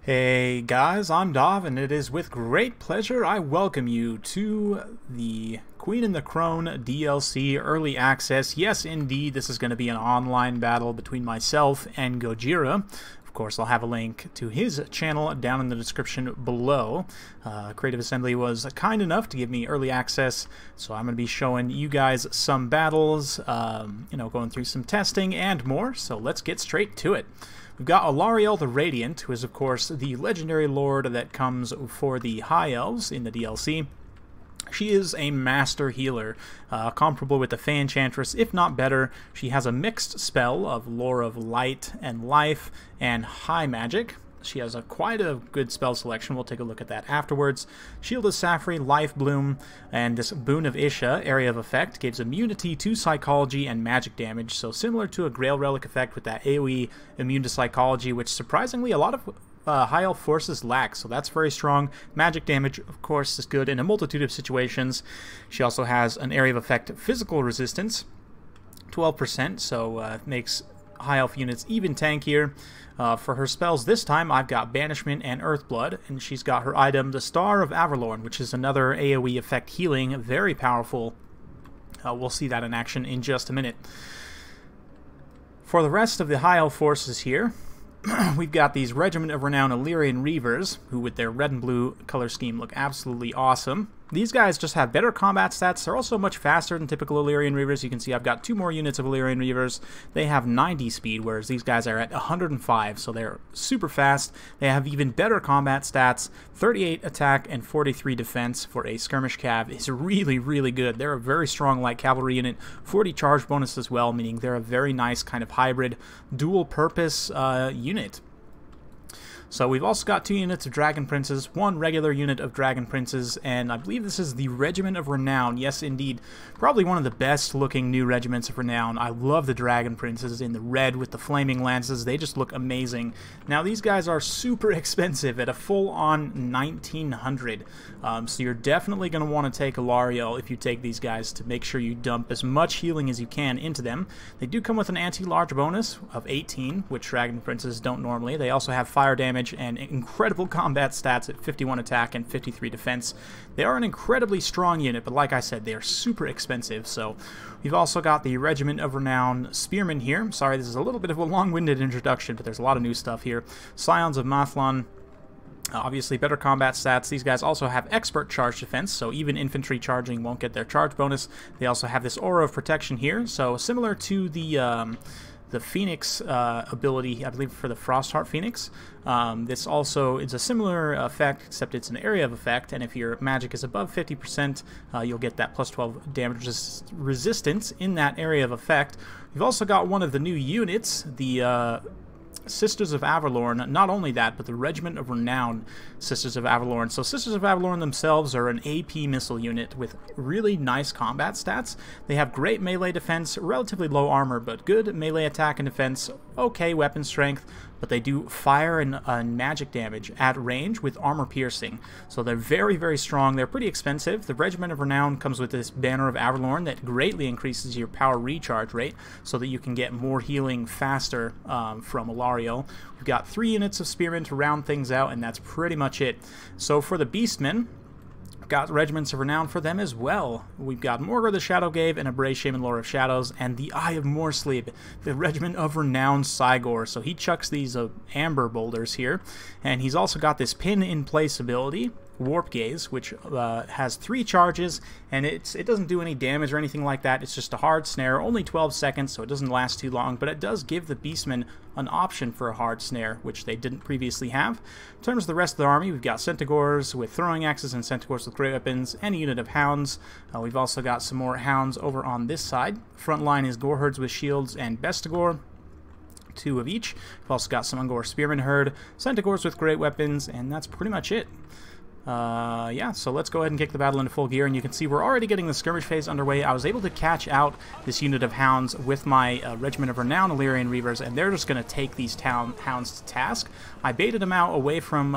Hey guys, I'm Dov, and it is with great pleasure I welcome you to the Queen and the Crone DLC Early Access. Yes, indeed, this is going to be an online battle between myself and Gojira. Of course, I'll have a link to his channel down in the description below. Creative Assembly was kind enough to give me early access, so I'm going to be showing you guys some battles, going through some testing and more, so let's get straight to it. We've got Allarielle the Radiant, who is, of course, the legendary lord that comes for the High Elves in the DLC. She is a master healer, comparable with the Fey Enchantress, if not better. She has a mixed spell of Lore of Light and Life and High Magic. She has quite a good spell selection. We'll take a look at that afterwards. Shield of Saffrey, Life Bloom, and this Boon of Isha, Area of Effect, gives immunity to psychology and magic damage. So similar to a Grail Relic effect with that AoE immune to psychology, which surprisingly a lot of High Elf forces lack, so that's very strong. Magic damage, of course, is good in a multitude of situations. She also has an Area of Effect physical resistance, 12%, so makes High Elf units even tankier. For her spells this time, I've got Banishment and Earthblood, and she's got her item, the Star of Averlorn, which is another AoE effect healing, very powerful. We'll see that in action in just a minute. For the rest of the High Elf forces here, we've got these Regiment of Renown Illyrian Reavers, who with their red and blue color scheme look absolutely awesome. These guys just have better combat stats. They're also much faster than typical Illyrian Reavers. You can see I've got 2 more units of Illyrian Reavers. They have 90 speed, whereas these guys are at 105, so they're super fast. They have even better combat stats. 38 attack and 43 defense for a skirmish cav is really, really good. They're a very strong light cavalry unit. 40 charge bonus as well, meaning they're a very nice kind of hybrid dual-purpose unit. So we've also got 2 units of Dragon Princes, 1 regular unit of Dragon Princes, and I believe this is the Regiment of Renown. Yes, indeed. Probably one of the best looking new Regiments of Renown. I love the Dragon Princes in the red with the flaming lances. They just look amazing. Now these guys are super expensive at a full-on 1900. So you're definitely going to want to take Allarielle if you take these guys to make sure you dump as much healing as you can into them. They do come with an anti-large bonus of 18, which Dragon Princes don't normally. They also have fire damage and incredible combat stats at 51 attack and 53 defense. They are an incredibly strong unit, but like I said, they are super expensive. So we've also got the Regiment of Renown Spearmen here. Sorry, this is a little bit of a long-winded introduction, but there's a lot of new stuff here. Scions of Mathlon. Obviously, better combat stats. These guys also have expert charge defense, so even infantry charging won't get their charge bonus. They also have this aura of protection here, so similar to the Phoenix ability, I believe, for the Frostheart Phoenix. This also is a similar effect, except it's an area of effect, and if your magic is above 50%, you'll get that plus 12 damage resistance in that area of effect. You've also got one of the new units, the Sisters of Averlorn. Not only that, but the Regiment of Renown Sisters of Averlorn. So Sisters of Averlorn themselves are an AP missile unit with really nice combat stats. They have great melee defense, relatively low armor, but good melee attack and defense, okay weapon strength, but they do fire and magic damage at range with armor piercing. So they're very, very strong. They're pretty expensive. The Regiment of Renown comes with this Banner of Averlorn that greatly increases your power recharge rate so that you can get more healing faster from Allarielle. We've got 3 units of Spearmen to round things out, and that's pretty much it. So for the Beastmen, got Regiments of Renown for them as well. We've got Morgar the Shadowgave and a Bray Shaman Lord of Shadows, and the Eye of Morsleep, the Regiment of Renown Cygor. So he chucks these amber boulders here, and he's also got this pin in place ability, Warp Gaze, which has 3 charges, and it doesn't do any damage or anything like that. It's just a hard snare, only 12 seconds, so it doesn't last too long, but it does give the Beastmen an option for a hard snare, which they didn't previously have. In terms of the rest of the army, we've got Centaurs with throwing axes and Centaurs with great weapons, and a unit of Hounds. We've also got some more Hounds over on this side. Front line is Goreherds with shields and Bestigor, 2 of each. We've also got some Ungor Spearman Herd, Centaurs with great weapons, and that's pretty much it. Yeah, so let's go ahead and kick the battle into full gear, and you can see we're already getting the skirmish phase underway. I was able to catch out this unit of Hounds with my Regiment of Renown Illyrian Reavers, and they're just going to take these Hounds to task. I baited them out away from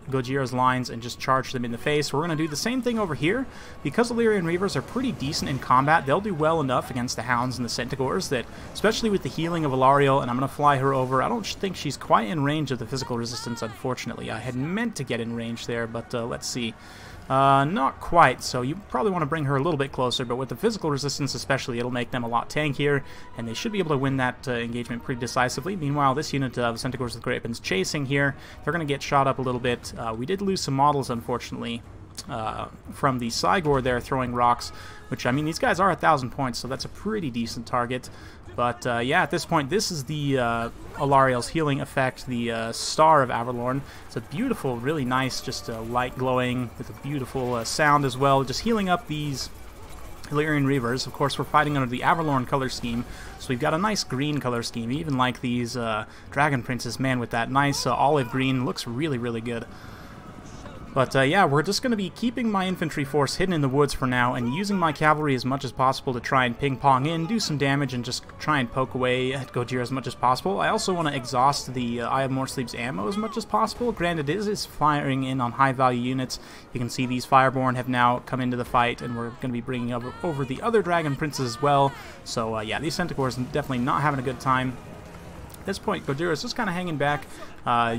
Gojira's lines and just charge them in the face. We're going to do the same thing over here. Because Allarielle Reavers are pretty decent in combat, they'll do well enough against the Hounds and the Centaurs that, especially with the healing of Allarielle, and I'm going to fly her over. I don't think she's quite in range of the physical resistance, unfortunately. I had meant to get in range there, but let's see. Not quite, so you probably want to bring her a little bit closer, but with the physical resistance especially, it'll make them a lot tankier, and they should be able to win that engagement pretty decisively. Meanwhile, this unit of Centaurs with Great Weapons chasing here, they're going to get shot up a little bit. We did lose some models, unfortunately, from the Cygor there throwing rocks, which, I mean, these guys are 1,000 points, so that's a pretty decent target. But, yeah, at this point, this is the Allarielle's healing effect, the Star of Avalorn. It's a beautiful, really nice, just light glowing with a beautiful sound as well, just healing up these Allarielle Reavers. Of course, we're fighting under the Avalorn color scheme, so we've got a nice green color scheme, even like these Dragon Princes, man, with that nice olive green, looks really, really good. But yeah, we're just going to be keeping my infantry force hidden in the woods for now and using my cavalry as much as possible to try and ping-pong in, do some damage, and just try and poke away at Gojira as much as possible. I also want to exhaust the Eye of Morsleep's ammo as much as possible. Granted, it is firing in on high-value units. You can see these Fireborn have now come into the fight, and we're going to be bringing over the other Dragon Princes as well. So yeah, these Centaurs definitely not having a good time. At this point, Gojira is just kind of hanging back,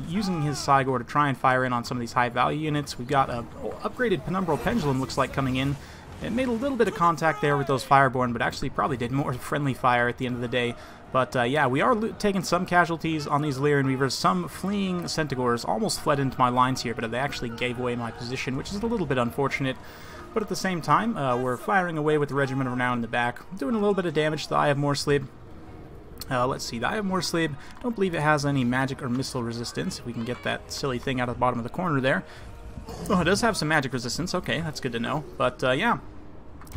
using his Cygor to try and fire in on some of these high-value units. We've got an upgraded Penumbral Pendulum, looks like, coming in. It made a little bit of contact there with those Fireborn, but actually probably did more friendly fire at the end of the day. But yeah, we are taking some casualties on these Allarielle Reavers. Some fleeing Centaurs almost fled into my lines here, but they actually gave away my position, which is a little bit unfortunate. But at the same time, we're firing away with the Regiment of Renown in the back, doing a little bit of damage to the Eye of Morsleep. Let's see, the Eye of Morsleep, I don't believe it has any magic or missile resistance. If we can get that silly thing out of the bottom of the corner there. Oh, it does have some magic resistance. Okay, that's good to know. But yeah,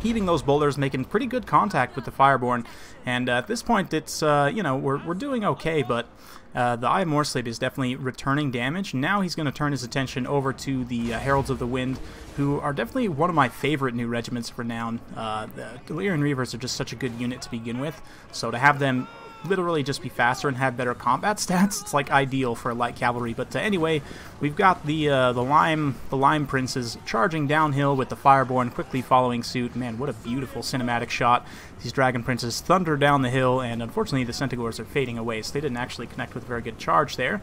heaving those boulders, making pretty good contact with the Fireborn. And at this point, it's, you know, we're doing okay, but the Eye of Morsleep is definitely returning damage. Now he's going to turn his attention over to the Heralds of the Wind, who are definitely one of my favorite new regiments of renown. The Allarielle Reavers are just such a good unit to begin with, so to have them literally just be faster and have better combat stats, it's like ideal for light cavalry. But anyway, we've got the Lime Princes charging downhill with the Fireborn quickly following suit. Man, what a beautiful cinematic shot. These Dragon Princes thunder down the hill, and unfortunately the Centaurs are fading away, so they didn't actually connect with a very good charge there.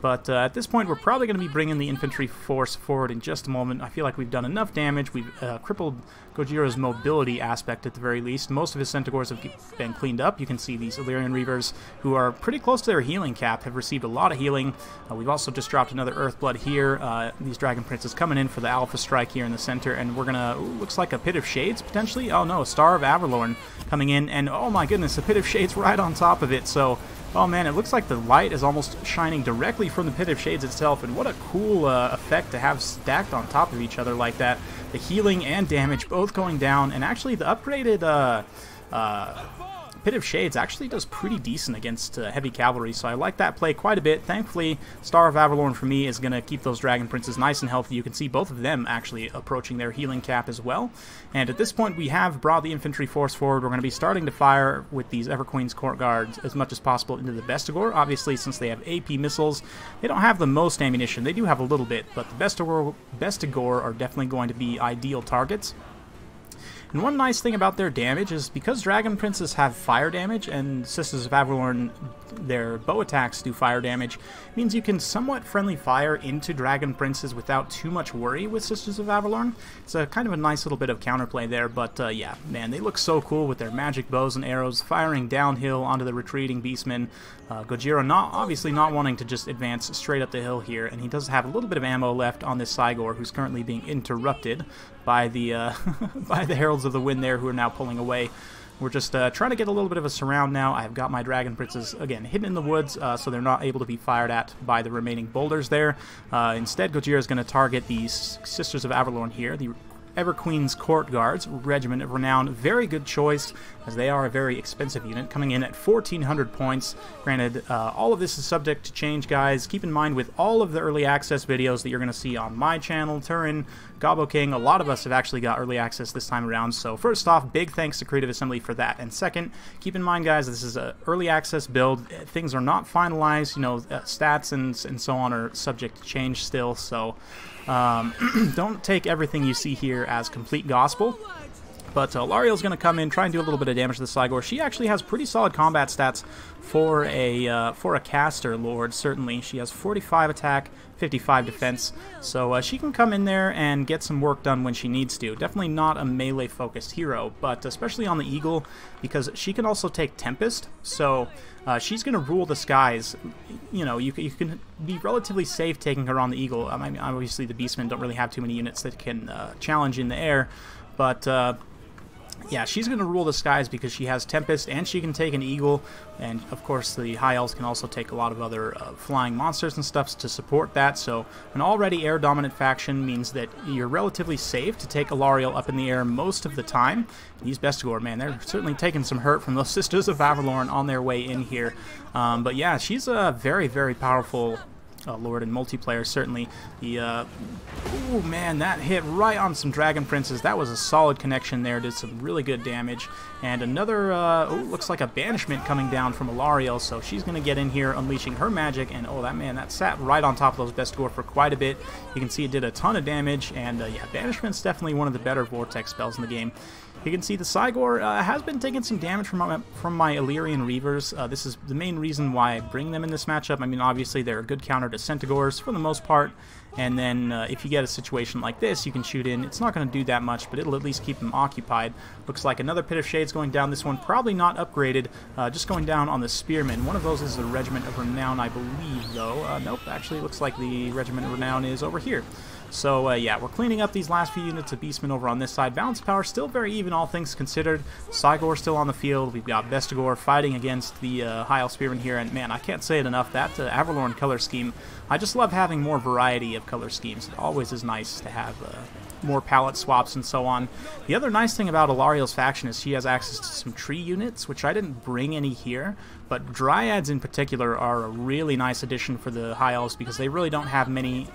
But at this point, we're probably going to be bringing the infantry force forward in just a moment. I feel like we've done enough damage. We've crippled Gojira's mobility aspect at the very least. Most of his Centaurs have been cleaned up. You can see these Allarielle Reavers, who are pretty close to their healing cap, have received a lot of healing. We've also just dropped another Earthblood here. These Dragon Princes coming in for the Alpha Strike here in the center, and we're going to... looks like a Pit of Shades, potentially? Oh no, Star of Avalorn coming in, and oh my goodness, the Pit of Shades right on top of it, so... oh man, it looks like the light is almost shining directly from the Pit of Shades itself, and what a cool effect to have stacked on top of each other like that. The healing and damage both going down, and actually the upgraded Pit of Shades actually does pretty decent against heavy cavalry, so I like that play quite a bit. Thankfully, Star of Avalorn for me is going to keep those Dragon Princes nice and healthy. You can see both of them actually approaching their healing cap as well. And at this point, we have brought the infantry force forward. We're going to be starting to fire with these Everqueen's Court Guards as much as possible into the Bestigor. Obviously, since they have AP missiles, they don't have the most ammunition. They do have a little bit, but the Bestigor are definitely going to be ideal targets. And one nice thing about their damage is because Dragon Princes have fire damage and Sisters of Avalorn, their bow attacks do fire damage, it means you can somewhat friendly fire into Dragon Princes without too much worry with Sisters of Avalorn. It's a kind of a nice little bit of counterplay there, but yeah, man, they look so cool with their magic bows and arrows firing downhill onto the retreating beastmen. Gojira obviously not wanting to just advance straight up the hill here, and he does have a little bit of ammo left on this Cygor, who's currently being interrupted by the by the Heralds of the Wind there, who are now pulling away. We're just trying to get a little bit of a surround now. I've got my Dragon Princes, again, hidden in the woods, so they're not able to be fired at by the remaining boulders there. Instead, Gojira is going to target these Sisters of Avalorn here, the Everqueen's Court Guards, Regiment of Renown. Very good choice, as they are a very expensive unit, coming in at 1,400 points. Granted, all of this is subject to change, guys. Keep in mind, with all of the early access videos that you're going to see on my channel, Turin, Gobbo King, a lot of us have actually got early access this time around. So first off, big thanks to Creative Assembly for that. And second, keep in mind, guys, this is an early access build. Things are not finalized. You know, stats and so on are subject to change still. So don't take everything you see here as complete gospel. But Allarielle's going to come in, try and do a little bit of damage to the Cygor. She actually has pretty solid combat stats for a caster lord, certainly. She has 45 attack, 55 defense, so she can come in there and get some work done when she needs to. Definitely not a melee-focused hero, but especially on the Eagle, because she can also take Tempest, so she's going to rule the skies. You know, you can be relatively safe taking her on the Eagle. I mean, obviously the Beastmen don't really have too many units that can challenge in the air, but yeah, she's going to rule the skies because she has Tempest, and she can take an Eagle, and of course the High Elves can also take a lot of other flying monsters and stuff to support that, so an already air-dominant faction means that you're relatively safe to take Allarielle up in the air most of the time. These Bestigor, man, they're certainly taking some hurt from those Sisters of Avalorn on their way in here, but yeah, she's a very, very powerful lord in multiplayer, certainly. Oh man, that hit right on some Dragon Princes. That was a solid connection there, did some really good damage. And another, looks like a banishment coming down from Allarielle, so she's going to get in here, unleashing her magic, and oh, that sat right on top of those Bestigor for quite a bit. You can see it did a ton of damage, and yeah, banishment's definitely one of the better Vortex spells in the game. You can see the Cygor has been taking some damage from my Illyrian Reavers. This is the main reason why I bring them in this matchup. I mean, obviously they're a good counter to Centaurs for the most part, and then if you get a situation like this, you can shoot in. It's not going to do that much, but it'll at least keep them occupied. Looks like another Pit of Shades going down. This one probably not upgraded, just going down on the Spearmen. One of those is the Regiment of Renown, I believe, though. Nope, actually it looks like the Regiment of Renown is over here. So, yeah, we're cleaning up these last few units of Beastmen over on this side. Balance power still very even, all things considered. Cygor still on the field. We've got Bestigor fighting against the High Elf Spearmen here. And, man, I can't say it enough. That Avalorn color scheme, I just love having more variety of color schemes. It always is nice to have more palette swaps and so on. The other nice thing about Allarielle's faction is she has access to some tree units, which I didn't bring any here, but Dryads in particular are a really nice addition for the High Elves because they really don't have many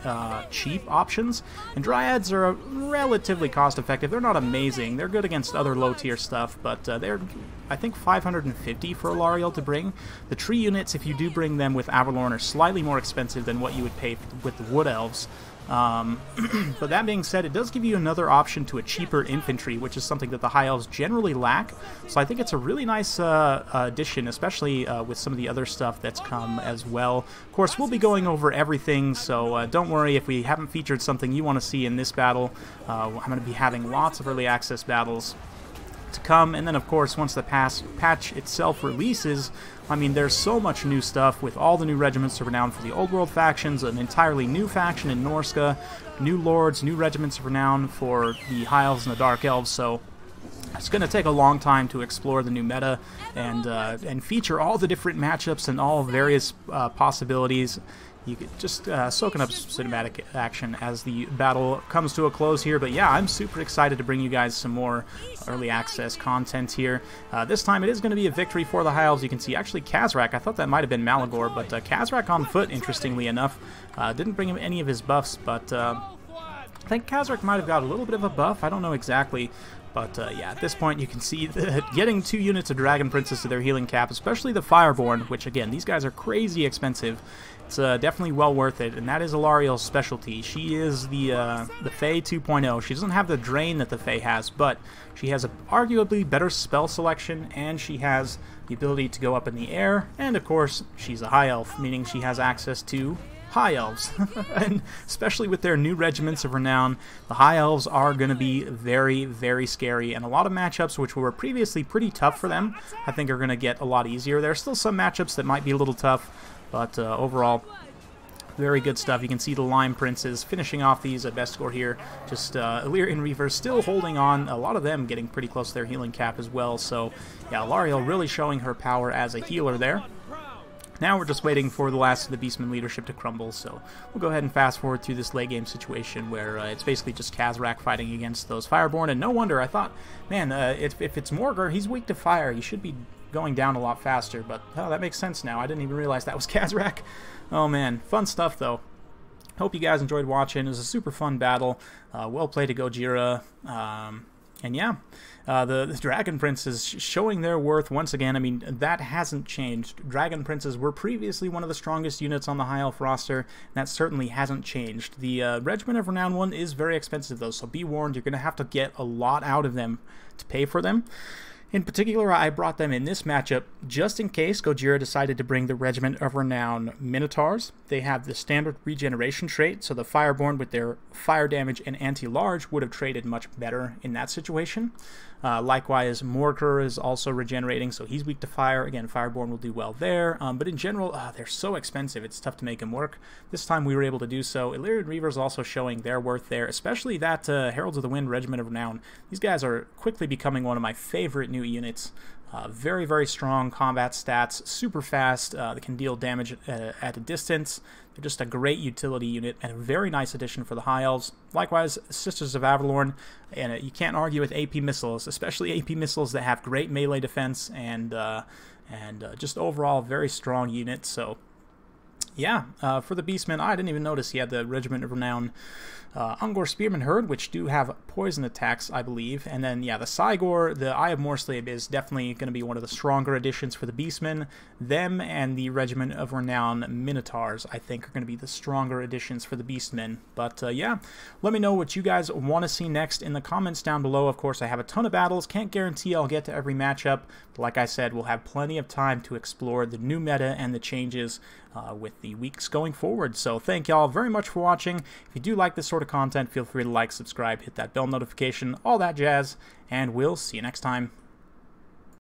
cheap options, and Dryads are relatively cost-effective. They're not amazing. They're good against other low-tier stuff, but they're, I think, 550 for Allarielle to bring. The tree units, if you do bring them with Avalorn, are slightly more expensive than what you would pay with the Wood Elves. But that being said, it does give you another option to a cheaper infantry, which is something that the High Elves generally lack. So I think it's a really nice addition, especially with some of the other stuff that's come as well. Of course, we'll be going over everything, so don't worry if we haven't featured something you want to see in this battle. I'm going to be having lots of early access battles to come, and then of course once the patch itself releases, I mean, there's so much new stuff with all the new regiments of renown for the old world factions, an entirely new faction in Norska, new lords, new regiments of renown for the High Elves and the Dark Elves, so it's going to take a long time to explore the new meta and feature all the different matchups and all various possibilities. You could just soaking up cinematic action as the battle comes to a close here. But yeah, I'm super excited to bring you guys some more early access content here. This time it is going to be a victory for the High Elves. You can see actually Khazrak, I thought that might have been Malagor, but Khazrak on foot, interestingly enough. Didn't bring him any of his buffs, but I think Khazrak might have got a little bit of a buff. I don't know exactly. But yeah, at this point you can see that getting 2 units of Dragon Princes to their healing cap, especially the Fireborn, which again, these guys are crazy expensive. It's definitely well worth it, and that is Allarielle's specialty. She is the Fae 2.0. She doesn't have the drain that the Fae has, but she has a arguably better spell selection, and she has the ability to go up in the air, and of course, she's a High Elf, meaning she has access to High Elves. And especially with their new regiments of renown, the High Elves are going to be very, very scary, and a lot of matchups which were previously pretty tough for them, I think are going to get a lot easier. There are still some matchups that might be a little tough, but overall, very good stuff. You can see the Lime Princes finishing off these at Bestigor here. Just Illyrian Reavers still holding on, a lot of them getting pretty close to their healing cap as well. So yeah, Allarielle really showing her power as a healer there. Now we're just waiting for the last of the Beastman leadership to crumble, so we'll go ahead and fast forward through this late game situation where it's basically just Khazrak fighting against those Fireborn, and no wonder, I thought, man, if it's Morgr, he's weak to fire, he should be going down a lot faster, but oh, that makes sense now. I didn't even realize that was Khazrak. Oh man, fun stuff though. Hope you guys enjoyed watching. It was a super fun battle. Well played to Gojira. And yeah, the Dragon Princes showing their worth once again. I mean, that hasn't changed. Dragon Princes were previously one of the strongest units on the High Elf roster, and that certainly hasn't changed. The Regiment of Renown one is very expensive, though, so be warned, you're going to have to get a lot out of them to pay for them. In particular, I brought them in this matchup just in case Gojira decided to bring the Regiment of Renown Minotaurs. They have the standard regeneration trait, so the Fireborn with their fire damage and anti-large would have traded much better in that situation. Likewise, Morgr is also regenerating, so he's weak to fire. Again, Fireborn will do well there, but in general, they're so expensive, it's tough to make them work. This time we were able to do so. Illyrian Reavers also showing their worth there, especially that Heralds of the Wind Regiment of Renown. These guys are quickly becoming one of my favorite new units. Very, very strong combat stats, super fast, they can deal damage at a distance. They're just a great utility unit and a very nice addition for the High Elves. Likewise, Sisters of Avalorn, and you can't argue with AP missiles, especially AP missiles that have great melee defense and just overall very strong units. So yeah, for the Beastmen, I didn't even notice he had the Regiment of Renown Ungor Spearman Herd, which do have poison attacks, I believe. And then, yeah, the Cygor, the Eye of Morslabe is definitely going to be one of the stronger additions for the Beastmen. Them and the Regiment of Renown Minotaurs, I think, are going to be the stronger additions for the Beastmen. But, yeah, let me know what you guys want to see next in the comments down below. Of course, I have a ton of battles. Can't guarantee I'll get to every matchup. But like I said, we'll have plenty of time to explore the new meta and the changes with the weeks going forward. So thank y'all very much for watching. If you do like this sort of content, feel free to like, subscribe, hit that bell notification, all that jazz, and we'll see you next time.